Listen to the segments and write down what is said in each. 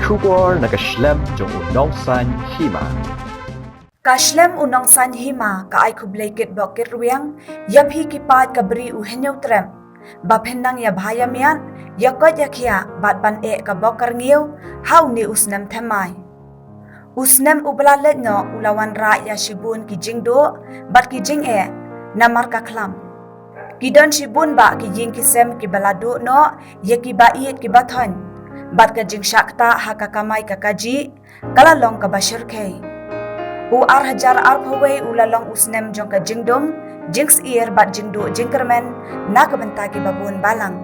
Shubor na ka Shlem jong Nongsaiñ Hima. Ka Shlem Nongsaiñ Hima ka ai Khublei kit bok kit ruang yap hi kipat ka bri henyo trem bap hendang ya bhaya mian yakot yakhia bat ban e ka bok karngiu hau ni Snem Thymmai Snem ubla let no ulawan ra ya shibun ki jingdo bat ki jing e namar ka khlam ki don shibun ba ki jing ki sem ki balado no ye ki ba iet ki bathon bat ka jing shakta ha ka kamai ka kaji kala long ka bashir khe u ar hajar ar phawei ulalong Snem jong ka jingdom jinx ear bat jingdo jingkermen na ka benta ki babun balang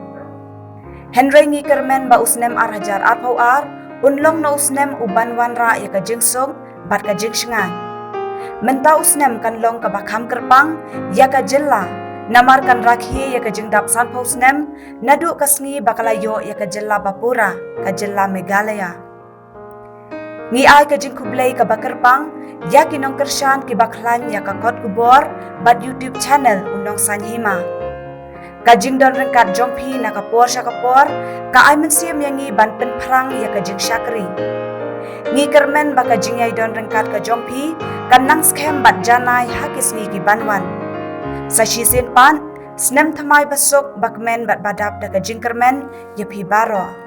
Henry ngi kermen ba Snem ar hajar ar phaw ar unlong no Snem uban wan ra ya ka jingsong bat ka jing shngan menta Snem kan long ka bakham kerpang ya ka jilla namar kan rakhi ya ka jingdap san phaw Snem nadu kasngi bakalayo ya ka jilla bapura ka jilla Meghalaya ni ai ka jing Khublei ka bakerpang ya ki nong kershan ki bakhlan ya ka kot kubor bat YouTube channel Nongsaiñ Hima ka jing don rengkat jongpi na ka por sha ka por ka ai mensiam yangi ban pen phrang ya ka jing shakri ni kermen ba ka jingai don rengkat ka jongpi kan nang scam bat janai hakisni ki banwan sashi sin pan Snem Thymmai basok bakmen bat badap da ka jing kermen ya phi baro